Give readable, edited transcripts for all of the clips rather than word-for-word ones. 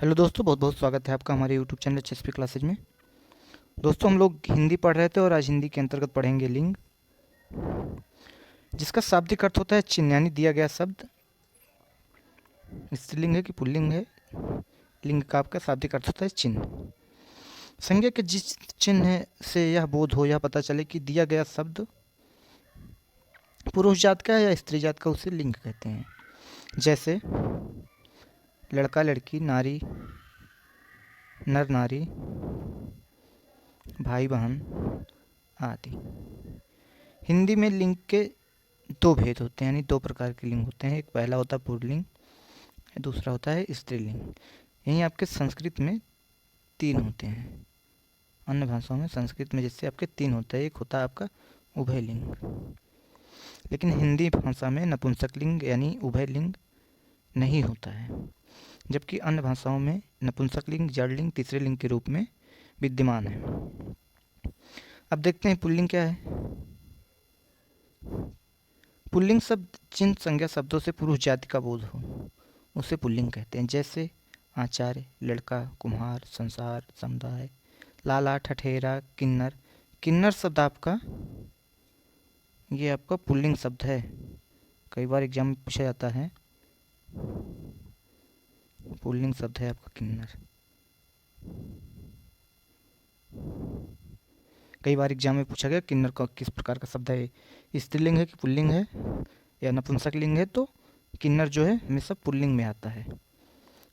Hello दोस्तों, बहुत बहुत स्वागत है आपका हमारे यूट्यूब चैनल एचएसपी क्लासेज में। दोस्तों, हम लोग हिंदी पढ़ रहे थे और आज हिंदी के अंतर्गत पढ़ेंगे लिंग, जिसका शाब्दिक अर्थ होता है चिन्ह, यानी दिया गया शब्द स्त्रीलिंग है कि पुल्लिंग है। लिंग का आपका शाब्दिक अर्थ होता है चिन्ह। संज्ञा के जिस चिन्ह से यह बोध हो, यह पता चले कि दिया गया शब्द पुरुष जात का है या स्त्री जात का, उसे लिंग कहते हैं। जैसे लड़का लड़की, नारी नर नारी, भाई बहन आदि। हिंदी में लिंग के दो भेद होते हैं, यानी दो प्रकार के लिंग होते हैं। एक पहला होता है पुल्लिंग, दूसरा होता है स्त्रीलिंग। यहीं आपके संस्कृत में तीन होते हैं। अन्य भाषाओं में संस्कृत में जैसे आपके तीन होते हैं। एक होता है आपका उभयलिंग, लेकिन हिंदी भाषा में नपुंसकलिंग यानी उभयलिंग नहीं होता है, जबकि अन्य भाषाओं में नपुंसकलिंग जड़लिंग तीसरे लिंग के रूप में विद्यमान है। अब देखते हैं पुल्लिंग क्या है। पुल्लिंग शब्द जिन संज्ञा शब्दों से पुरुष जाति का बोध हो, उसे पुल्लिंग कहते हैं। जैसे आचार्य, लड़का, कुम्हार, संसार, समुदाय, लाला, ठठेरा, किन्नर। किन्नर शब्द आपका ये आपका पुल्लिंग शब्द है। कई बार एग्जाम में पूछा जाता है, पुल्लिंग शब्द है आपका किन्नर। कई बार एग्जाम में पूछा गया किन्नर का किस प्रकार का शब्द है, स्त्रीलिंग है कि पुल्लिंग है या नपुंसकलिंग है, तो किन्नर जो है हमेशा पुल्लिंग में आता है।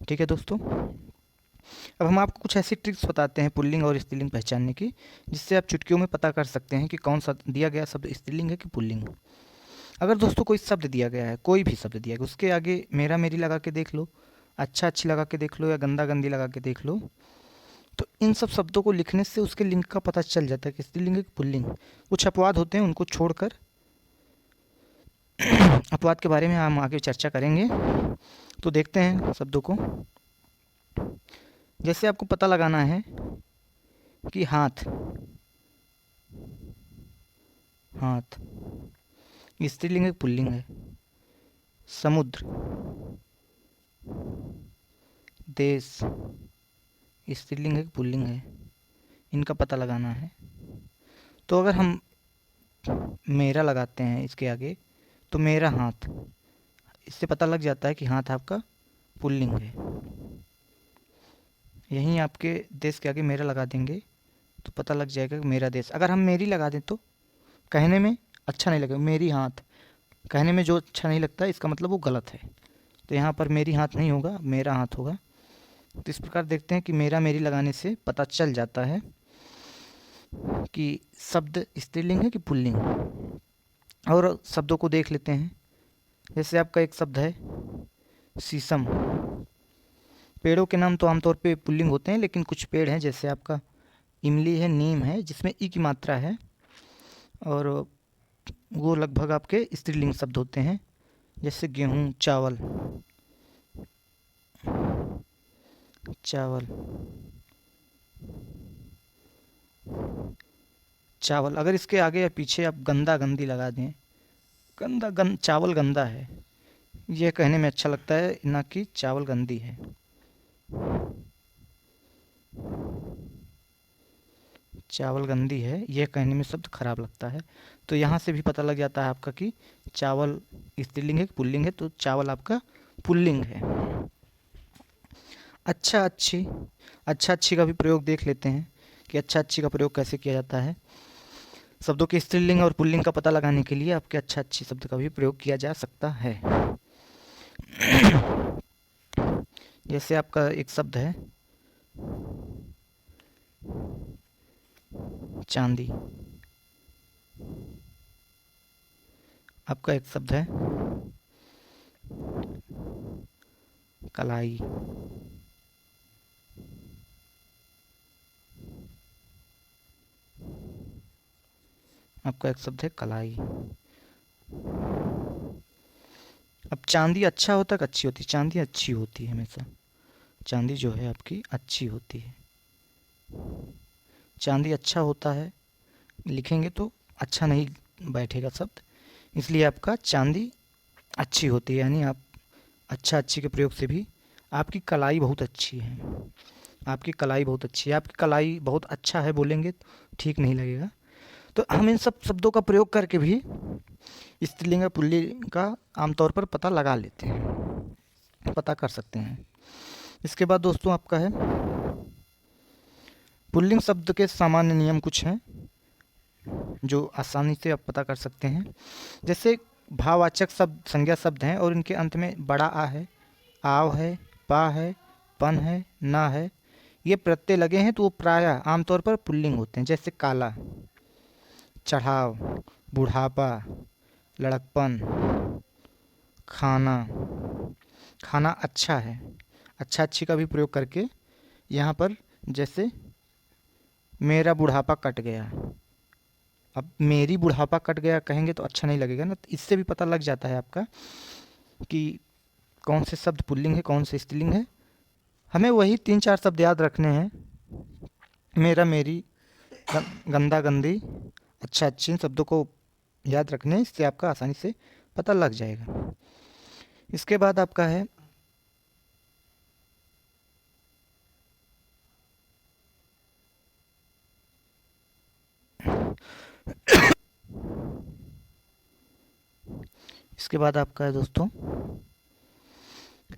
ठीक है दोस्तों, अब हम आपको कुछ ऐसी ट्रिक्स बताते हैं पुल्लिंग और स्त्रीलिंग पहचानने की, जिससे आप चुटकियों में पता कर सकते हैं कि कौन सा दिया गया शब्द स्त्रीलिंग है कि पुल्लिंग। अगर दोस्तों कोई शब्द दिया गया है, कोई भी शब्द दिया गया, उसके आगे मेरा मेरी लगा के देख लो, अच्छा अच्छी लगा के देख लो या गंदा गंदी लगा के देख लो, तो इन सब शब्दों को लिखने से उसके लिंग का पता चल जाता है कि स्त्रीलिंग है कि पुल्लिंग। कुछ अपवाद होते हैं, उनको छोड़कर अपवाद के बारे में हम आगे चर्चा करेंगे। तो देखते हैं शब्दों को। जैसे आपको पता लगाना है कि हाथ, हाथ स्त्रीलिंग है कि पुल्लिंग है। समुद्र, देश स्त्रीलिंग है कि पुल्लिंग है, इनका पता लगाना है। तो अगर हम मेरा लगाते हैं इसके आगे, तो मेरा हाथ, इससे पता लग जाता है कि हाथ आपका पुल्लिंग है। यहीं आपके देश के आगे मेरा लगा देंगे तो पता लग जाएगा कि मेरा देश। अगर हम मेरी लगा दें तो कहने में अच्छा नहीं लगेगा। मेरी हाथ कहने में जो अच्छा नहीं लगता है, इसका मतलब वो गलत है। तो यहाँ पर मेरी हाथ नहीं होगा, मेरा हाथ होगा। तो इस प्रकार देखते हैं कि मेरा मेरी लगाने से पता चल जाता है कि शब्द स्त्रीलिंग है कि पुल्लिंग। और शब्दों को देख लेते हैं। जैसे आपका एक शब्द है शीशम। पेड़ों के नाम तो आमतौर पे पुल्लिंग होते हैं, लेकिन कुछ पेड़ हैं जैसे आपका इमली है, नीम है, जिसमें ई की मात्रा है, और वो लगभग आपके स्त्रीलिंग शब्द होते हैं। जैसे गेहूँ, चावल, चावल, चावल। अगर इसके आगे या पीछे आप गंदा गंदी लगा दें, चावल गंदा है, यह कहने में अच्छा लगता है, ना कि चावल गंदी है। चावल गंदी है, यह कहने में शब्द खराब लगता है। तो यहाँ से भी पता लग जाता है आपका कि चावल स्त्रीलिंग है कि पुल्लिंग है। तो चावल आपका पुल्लिंग है। अच्छा अच्छी, अच्छा अच्छी का भी प्रयोग देख लेते हैं कि अच्छा अच्छी का प्रयोग कैसे किया जाता है। शब्दों के स्त्रीलिंग और पुल्लिंग का पता लगाने के लिए आपके अच्छा अच्छी शब्द का भी प्रयोग किया जा सकता है। जैसे आपका एक शब्द है चांदी। आपका एक शब्द है कलाई। आपका एक शब्द है कलाई। अब चांदी अच्छा होता है कि अच्छी होती है? चांदी अच्छी होती है हमेशा। चांदी जो है आपकी अच्छी होती है। चांदी अच्छा होता है, लिखेंगे तो अच्छा नहीं बैठेगा शब्द, इसलिए आपका चांदी अच्छी होती है। यानी आप अच्छा अच्छी के प्रयोग से भी आपकी कलाई बहुत अच्छी है, आपकी कलाई बहुत अच्छी है, आपकी कलाई बहुत अच्छा है बोलेंगे तो ठीक नहीं लगेगा। तो हम इन सब शब्दों का प्रयोग करके भी स्त्रीलिंग या पुल्लिंग का आमतौर पर पता लगा लेते हैं, पता कर सकते हैं। इसके बाद दोस्तों आपका है पुल्लिंग शब्द के सामान्य नियम कुछ हैं जो आसानी से आप पता कर सकते हैं। जैसे भाववाचक शब्द संज्ञा शब्द हैं और इनके अंत में बड़ा आ है, आव है, पा है, पन है, ना है, ये प्रत्यय लगे हैं तो वो प्रायः आमतौर पर पुल्लिंग होते हैं। जैसे काला, चढ़ाव, बुढ़ापा, लड़कपन, खाना, खाना अच्छा है, अच्छा अच्छी का भी प्रयोग करके यहाँ पर जैसे मेरा बुढ़ापा कट गया। अब मेरी बुढ़ापा कट गया कहेंगे तो अच्छा नहीं लगेगा ना, तो इससे भी पता लग जाता है आपका कि कौन से शब्द पुल्लिंग है कौन से स्त्रीलिंग है। हमें वही 3-4 शब्द याद रखने हैं, मेरा, मेरी, गंदा, गंदी, अच्छा अच्छी, इन शब्दों को याद रखने हैं, इससे आपका आसानी से पता लग जाएगा। इसके बाद आपका है इसके बाद आपका है दोस्तों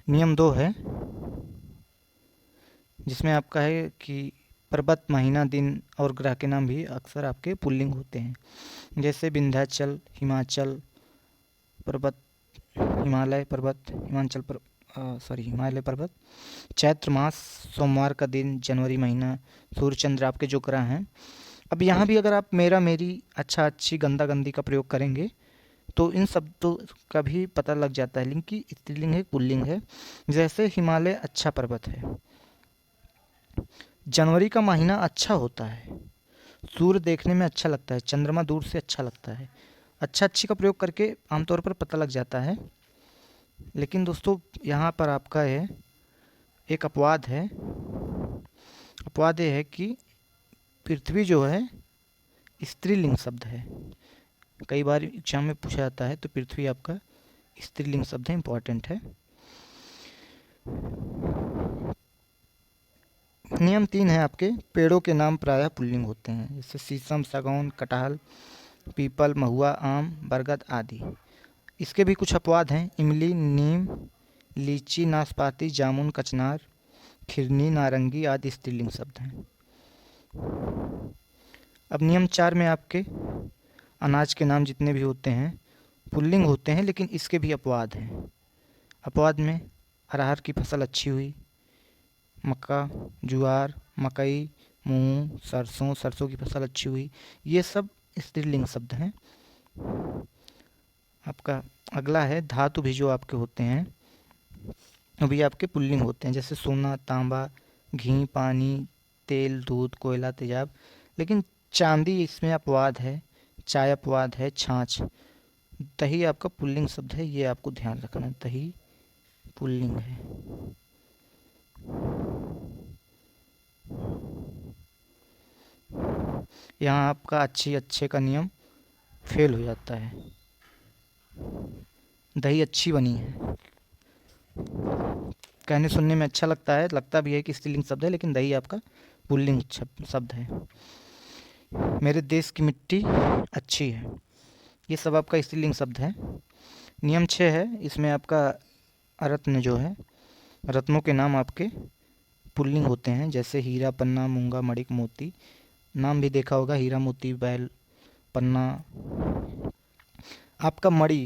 नियम 2 है, जिसमें आपका है कि पर्वत, महीना, दिन और ग्रह के नाम भी अक्सर आपके पुल्लिंग होते हैं। जैसे विंध्याचल, हिमाचल पर्वत, हिमालय पर्वत, हिमालय पर्वत, चैत्र मास, सोमवार का दिन, जनवरी महीना, सूर्य चंद्र आपके जो ग्रह हैं। अब यहाँ भी अगर आप मेरा, मेरी, अच्छा अच्छी, गंदा गंदी का प्रयोग करेंगे तो इन शब्दों का भी पता लग जाता है लिंग की स्त्रीलिंग है पुल्लिंग है। जैसे हिमालय अच्छा पर्वत है, जनवरी का महीना अच्छा होता है, सूर्य देखने में अच्छा लगता है, चंद्रमा दूर से अच्छा लगता है। अच्छा अच्छी का प्रयोग करके आमतौर पर पता लग जाता है। लेकिन दोस्तों यहाँ पर आपका है एक अपवाद है, अपवाद ये है कि पृथ्वी जो है स्त्रीलिंग शब्द है। कई बार एग्जाम में पूछा जाता है तो पृथ्वी आपका स्त्रीलिंग शब्द है, इम्पॉर्टेंट है। नियम 3 है आपके पेड़ों के नाम प्रायः पुल्लिंग होते हैं। जैसे शीशम, सागौन, कटहल, पीपल, महुआ, आम, बरगद आदि। इसके भी कुछ अपवाद हैं, इमली, नीम, लीची, नाशपाती, जामुन, कचनार, खिरनी, नारंगी आदि स्त्रीलिंग शब्द हैं। अब नियम 4 में आपके अनाज के नाम जितने भी होते हैं पुल्लिंग होते हैं, लेकिन इसके भी अपवाद हैं। अपवाद में अरहर की फसल अच्छी हुई, मक्का, ज्वार, मकई, मूंग, सरसों, सरसों की फसल अच्छी हुई, ये सब स्त्रीलिंग शब्द हैं। आपका अगला है धातु भी जो आपके होते हैं वो भी आपके पुल्लिंग होते हैं। जैसे सोना, तांबा, घी, पानी, तेल, दूध, कोयला, तेजाब। लेकिन चांदी इसमें अपवाद है, चाय अपवाद है, छाछ। दही आपका पुल्लिंग शब्द है, ये आपको ध्यान रखना है, दही पुल्लिंग है। यहाँ आपका अच्छी अच्छे का नियम फेल हो जाता है, दही अच्छी बनी है कहने सुनने में अच्छा लगता है, लगता भी है कि स्त्रीलिंग शब्द है, लेकिन दही आपका पुल्लिंग शब्द है। मेरे देश की मिट्टी अच्छी है, ये सब आपका स्त्रीलिंग शब्द है। नियम 6 है, इसमें आपका रत्न जो है, रत्नों के नाम आपके पुल्लिंग होते हैं। जैसे हीरा, पन्ना, मूंगा, मणिक, मोती। नाम भी देखा होगा, हीरा, मोती, बैल, पन्ना। आपका मणि,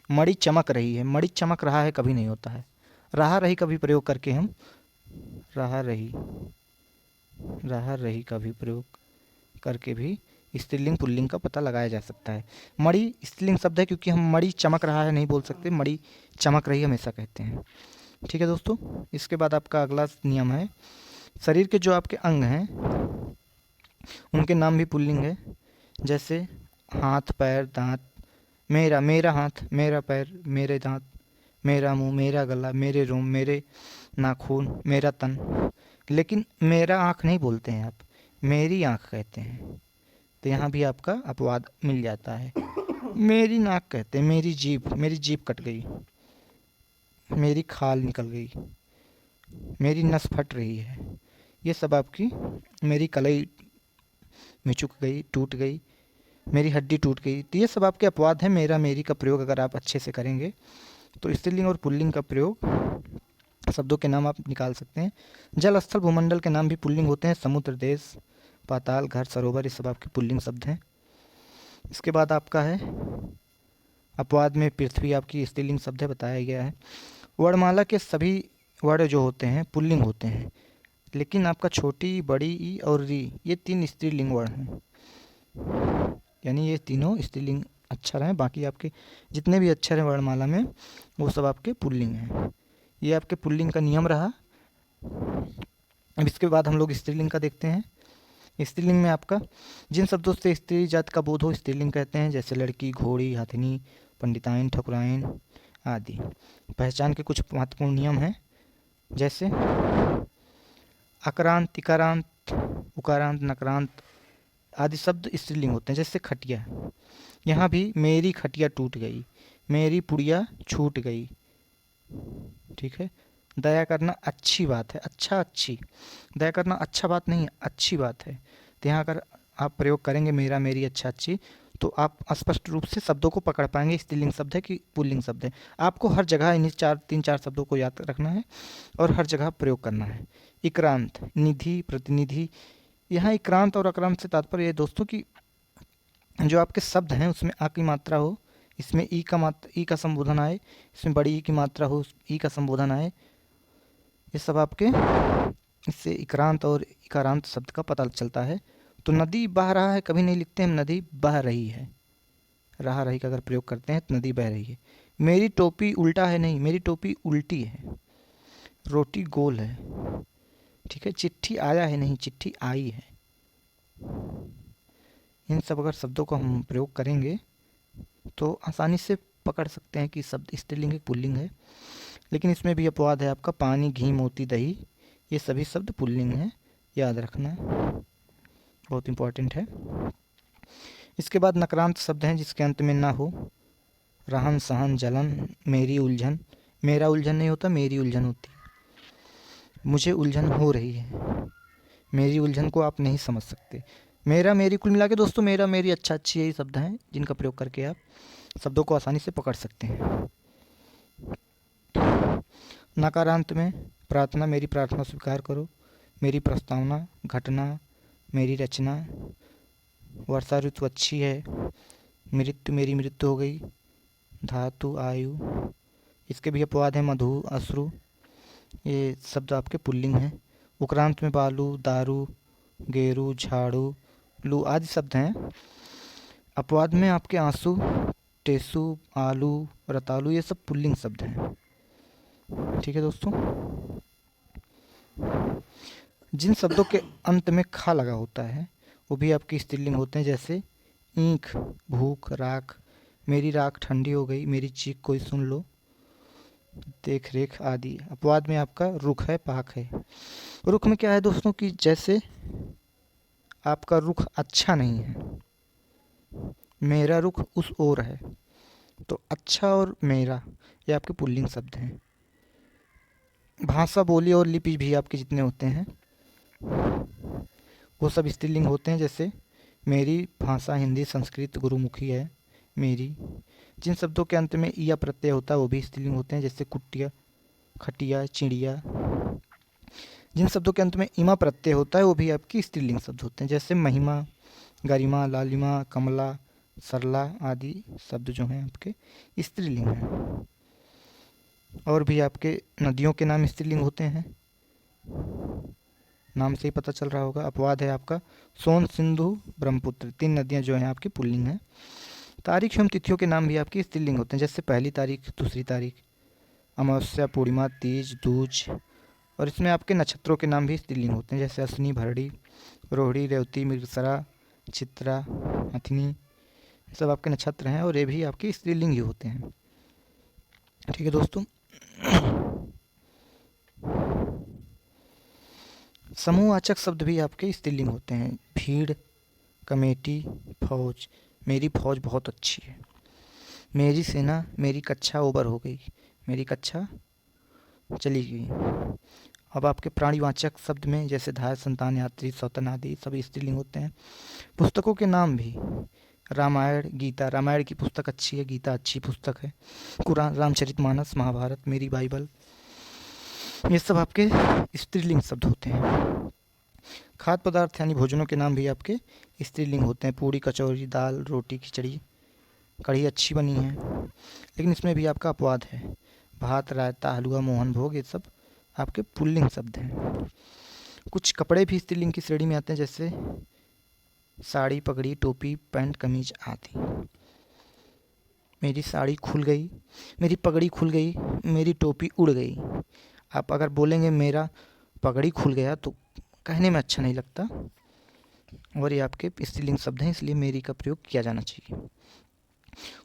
मणि चमक रही है, मणि चमक रहा है कभी नहीं होता है। रहा रही का भी प्रयोग करके हम रहा रही, रहा रही का भी प्रयोग करके भी स्त्रीलिंग पुल्लिंग का पता लगाया जा सकता है। मणि स्त्रीलिंग शब्द है क्योंकि हम मणि चमक रहा है नहीं बोल सकते, मणि चमक रही हमेशा कहते हैं। ठीक है दोस्तों, इसके बाद आपका अगला नियम है शरीर के जो आपके अंग हैं उनके नाम भी पुल्लिंग है। जैसे हाथ, पैर, दांत। मेरा, मेरा हाथ, मेरा पैर, मेरे दांत, मेरा मुंह, मेरा गला, मेरे रोम, मेरे नाखून, मेरा तन। लेकिन मेरा आँख नहीं बोलते हैं आप, मेरी आँख कहते हैं, तो यहाँ भी आपका अपवाद मिल जाता है। मेरी नाक कहते हैं, मेरी जीभ कट गई। मेरी खाल निकल गई, मेरी नस फट रही है, ये सब आपकी मेरी कलाई मिचुक गई, टूट गई, मेरी हड्डी टूट गई, तो ये सब आपके अपवाद हैं। मेरा मेरी का प्रयोग अगर आप अच्छे से करेंगे तो स्त्रीलिंग और पुल्लिंग का प्रयोग शब्दों के नाम आप निकाल सकते हैं। जल, स्थल, भूमंडल के नाम भी पुल्लिंग होते हैं। समुद्र, देश, पाताल, घर, सरोवर, ये सब आपके पुल्लिंग शब्द हैं। इसके बाद आपका है अपवाद में पृथ्वी, आपकी स्त्रीलिंग शब्द है, बताया गया है। वर्णमाला के सभी वर्ण जो होते हैं पुल्लिंग होते हैं, लेकिन आपका छोटी, बड़ी, ई और री, ये 3 स्त्रीलिंग वर्ण हैं, यानी ये तीनों स्त्रीलिंग अक्षर हैं। बाकी आपके जितने भी अक्षर हैं वर्णमाला में वो सब आपके पुल्लिंग हैं। ये आपके पुल्लिंग का नियम रहा। अब इसके बाद हम लोग स्त्रीलिंग का देखते हैं। स्त्रीलिंग में आपका जिन शब्दों से स्त्री जात का बोध हो स्त्रीलिंग कहते हैं, जैसे लड़की, घोड़ी, हथिनी, पंडिताइन, ठकुराइन आदि। पहचान के कुछ महत्वपूर्ण नियम हैं, जैसे अकारांत, इकारांत, उकारांत, नकारांत आदि शब्द स्त्रीलिंग होते हैं। जैसे खटिया, यहाँ भी मेरी खटिया टूट गई, मेरी पुड़िया छूट गई, ठीक है। दया करना अच्छी बात है, अच्छा, अच्छी, दया करना अच्छा बात नहीं है, अच्छी बात है। तो यहाँ अगर आप प्रयोग करेंगे मेरा, मेरी, अच्छा, अच्छी, तो आप स्पष्ट रूप से शब्दों को पकड़ पाएंगे स्त्रीलिंग शब्द है कि पुल्लिंग शब्द है। आपको हर जगह इन्हीं 3-4 शब्दों को याद रखना है और हर जगह प्रयोग करना है। इक्रांत, निधि, प्रतिनिधि। यहाँ इक्रांत और अक्रांत से तात्पर्य है दोस्तों कि जो आपके शब्द हैं उसमें आ की मात्रा हो, इसमें ई का संबोधन आए, इसमें बड़ी ई की मात्रा हो, ई का संबोधन आए, ये सब आपके इससे इक्रांत और इकारांत शब्द का पता चलता है। तो नदी बह रहा है कभी नहीं लिखते हम नदी बह रही है, रहा रही का अगर प्रयोग करते हैं तो नदी बह रही है। मेरी टोपी उल्टा है नहीं, मेरी टोपी उल्टी है। रोटी गोल है, ठीक है। चिट्ठी आया है नहीं, चिट्ठी आई है। इन सब अगर शब्दों को हम प्रयोग करेंगे तो आसानी से पकड़ सकते हैं कि शब्द स्त्रीलिंग है पुल्लिंग है। लेकिन इसमें भी अपवाद है आपका, पानी, घी, मोती, दही, ये सभी शब्द पुल्लिंग हैं, याद रखना, बहुत इंपॉर्टेंट है। इसके बाद नकारांत शब्द हैं जिसके अंत में ना हो, रहन सहन, जलन, मेरी उलझन। मेरा उलझन नहीं होता, मेरी उलझन होती है। मुझे उलझन हो रही है, मेरी उलझन को आप नहीं समझ सकते। मेरा, मेरी, कुल मिला के दोस्तों मेरा, मेरी, अच्छा, अच्छी, यही शब्द हैं जिनका प्रयोग करके आप शब्दों को आसानी से पकड़ सकते हैं। नकारांत में प्रार्थना, मेरी प्रार्थना स्वीकार करो, मेरी प्रस्तावना, घटना, मेरी रचना, वर्षा ऋतु अच्छी है, मृत्यु, मेरी मृत्यु हो गई, धातु, आयु। इसके भी अपवाद हैं, मधु, अश्रु, ये शब्द आपके पुल्लिंग हैं। उक्रांत में बालू, दारू, गेरू, झाड़ू, लू आदि शब्द हैं। अपवाद में आपके आंसू, टेसु, आलू, रतालू, ये सब पुल्लिंग शब्द हैं, ठीक है दोस्तों। जिन शब्दों के अंत में खा लगा होता है वो भी आपकी स्त्रीलिंग होते हैं, जैसे ईंख, भूख, राख, मेरी राख ठंडी हो गई, मेरी चीख कोई सुन लो, देख रेख आदि। अपवाद में आपका रुख है, पाक है। रुख में क्या है दोस्तों कि जैसे आपका रुख अच्छा नहीं है, मेरा रुख उस ओर है, तो अच्छा और मेरा ये आपके पुल्लिंग शब्द हैं। भाषा, बोली और लिपि भी आपके जितने होते हैं वो सब स्त्रीलिंग होते हैं, जैसे मेरी भाषा हिंदी, संस्कृत, गुरुमुखी है, मेरी। जिन शब्दों के अंत में या प्रत्यय होता है वो भी स्त्रीलिंग होते हैं, जैसे कुटिया, खटिया, चिड़िया। जिन शब्दों के अंत में इमा प्रत्यय होता है वो भी आपकी स्त्रीलिंग शब्द होते हैं, जैसे महिमा, गरिमा, लालिमा, कमला, सरला आदि शब्द जो हैं आपके स्त्रीलिंग हैं। और भी आपके नदियों के नाम स्त्रीलिंग होते हैं, नाम से ही पता चल रहा होगा। अपवाद है आपका सोन, सिंधु, ब्रह्मपुत्र, 3 नदियाँ जो हैं आपकी पुल्लिंग हैं। तारीख एवं तिथियों के नाम भी आपकी स्त्रीलिंग होते हैं, जैसे पहली तारीख, दूसरी तारीख, अमावस्या, पूर्णिमा, तीज, दूज। और इसमें आपके नक्षत्रों के नाम भी स्त्रीलिंग होते हैं, जैसे अश्विनी, भरणी, रोहिणी, रेवती, मृगशिरा, चित्रा, हथिनी, ये सब आपके नक्षत्र हैं और ये भी आपके स्त्रीलिंग ही होते हैं, ठीक है दोस्तों। समूहवाचक शब्द भी आपके स्त्रीलिंग होते हैं, भीड़, कमेटी, फौज, मेरी फौज बहुत अच्छी है, मेरी सेना, मेरी कक्षा ओवर हो गई, मेरी कक्षा चली गई। अब आपके प्राणीवाचक शब्द में जैसे धाय, संतान, यात्री, सौतन आदि सभी स्त्रीलिंग होते हैं। पुस्तकों के नाम भी रामायण, गीता, रामायण की पुस्तक अच्छी है, गीता अच्छी पुस्तक है, कुरान, रामचरितमानस, महाभारत, मेरी बाइबल, ये सब आपके स्त्रीलिंग शब्द होते हैं। खाद्य पदार्थ यानी भोजनों के नाम भी आपके स्त्रीलिंग होते हैं। पूड़ी, कचौरी, दाल, रोटी, खिचड़ी, कढ़ी अच्छी बनी है, लेकिन इसमें भी आपका अपवाद है। भात, रायता, हलवा, मोहन भोग, ये सब आपके पुल्लिंग शब्द हैं। कुछ कपड़े भी स्त्रीलिंग की श्रेणी में आते हैं, जैसे साड़ी, पगड़ी, टोपी, पैंट, कमीज आदि। मेरी साड़ी खुल गई, मेरी पगड़ी खुल गई, मेरी टोपी उड़ गई। आप अगर बोलेंगे मेरा पगड़ी खुल गया तो कहने में अच्छा नहीं लगता, और ये आपके स्त्रीलिंग शब्द हैं, इसलिए मेरी का प्रयोग किया जाना चाहिए।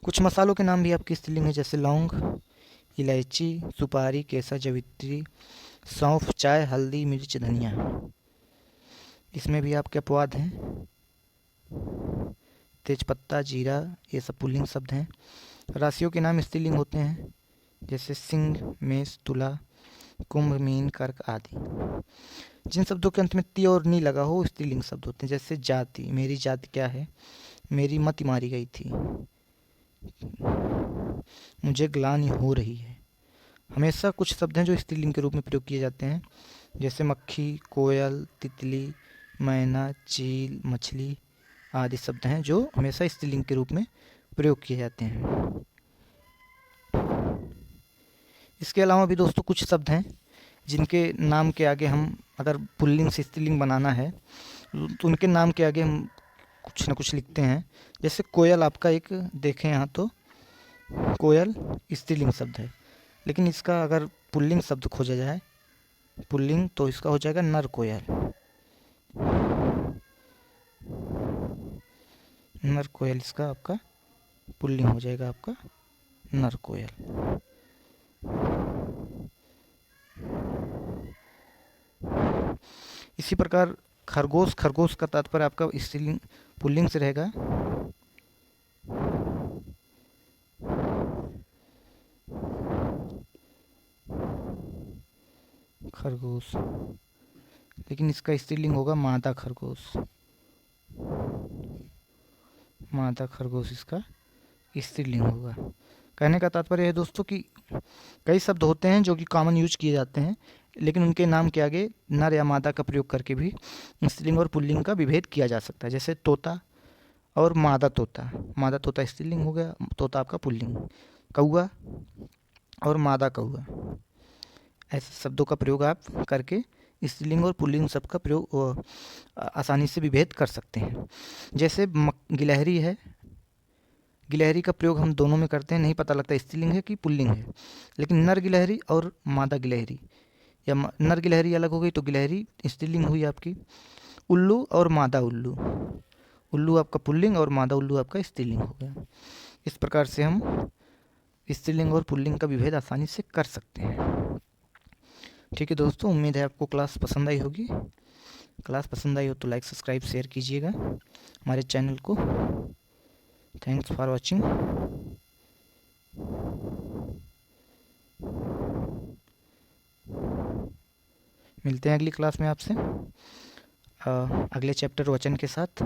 कुछ मसालों के नाम भी आपके स्त्रीलिंग हैं, जैसे लौंग, इलायची, सुपारी, केसर, जवित्री, सौंफ, चाय, हल्दी, मिर्च, धनिया, इसमें भी आपके अपवाद हैं। तेजपत्ता, जीरा, ये सब पुल्लिंग शब्द हैं। राशियों के नाम स्त्रीलिंग होते हैं, जैसे सिंह, मेष, तुला, कुंभ, मीन, कर्क आदि। जिन शब्दों के अंत में ती और नी लगा हो स्त्रीलिंग शब्द होते हैं, जैसे जाति, मेरी जाति क्या है, मेरी मति मारी गई थी, मुझे ग्लानि हो रही है। हमेशा कुछ शब्द हैं जो स्त्रीलिंग के रूप में प्रयोग किए जाते हैं, जैसे मक्खी, कोयल, तितली, मैना, चील, मछली आदि शब्द हैं जो हमेशा स्त्रीलिंग के रूप में प्रयोग किए जाते हैं। इसके अलावा भी दोस्तों कुछ शब्द हैं जिनके नाम के आगे हम अगर पुल्लिंग से स्त्रीलिंग बनाना है तो उनके नाम के आगे हम कुछ ना कुछ लिखते हैं। जैसे कोयल आपका एक देखें यहाँ तो कोयल स्त्रीलिंग शब्द है, लेकिन इसका अगर पुल्लिंग शब्द खोजा जाए पुल्लिंग तो इसका हो जाएगा नर कोयल। नर कोयल इसका आपका पुल्लिंग हो जाएगा, आपका नर कोयल। इसी प्रकार खरगोश, खरगोश का तात्पर्य आपका स्त्रीलिंग पुल्लिंग से रहेगा। खरगोश, लेकिन इसका स्त्रीलिंग होगा मादा खरगोश। मादा खरगोश इसका स्त्रीलिंग होगा। कहने का तात्पर्य है दोस्तों कि कई शब्द होते हैं जो कि कॉमन यूज किए जाते हैं, लेकिन उनके नाम के आगे नर या मादा का प्रयोग करके भी स्त्रीलिंग और पुल्लिंग का विभेद किया जा सकता है। जैसे तोता और मादा तोता, मादा तोता स्त्रीलिंग हो गया, तोता आपका पुल्लिंग। कौआ और मादा कौआ, ऐसे शब्दों का प्रयोग आप करके स्त्रीलिंग और पुल्लिंग शब्द का प्रयोग आसानी से विभेद कर सकते हैं। जैसे गिलहरी है, गिलहरी का प्रयोग हम दोनों में करते हैं, नहीं पता लगता स्त्रीलिंग है कि पुल्लिंग है, लेकिन नर गिलहरी और मादा गिलहरी या नर गिलहरी अलग हो गई तो गिलहरी स्त्रीलिंग हुई आपकी। उल्लू और मादा उल्लू, उल्लू आपका पुल्लिंग और मादा उल्लू आपका स्त्रीलिंग हो गया। इस प्रकार से हम स्त्रीलिंग और पुल्लिंग का विभेद आसानी से कर सकते हैं। ठीक है दोस्तों, उम्मीद है आपको क्लास पसंद आई होगी। क्लास पसंद आई हो तो लाइक, सब्सक्राइब, शेयर कीजिएगा हमारे चैनल को। Thanks for watching. मिलते हैं अगली क्लास में आपसे अगले चैप्टर वचन के साथ।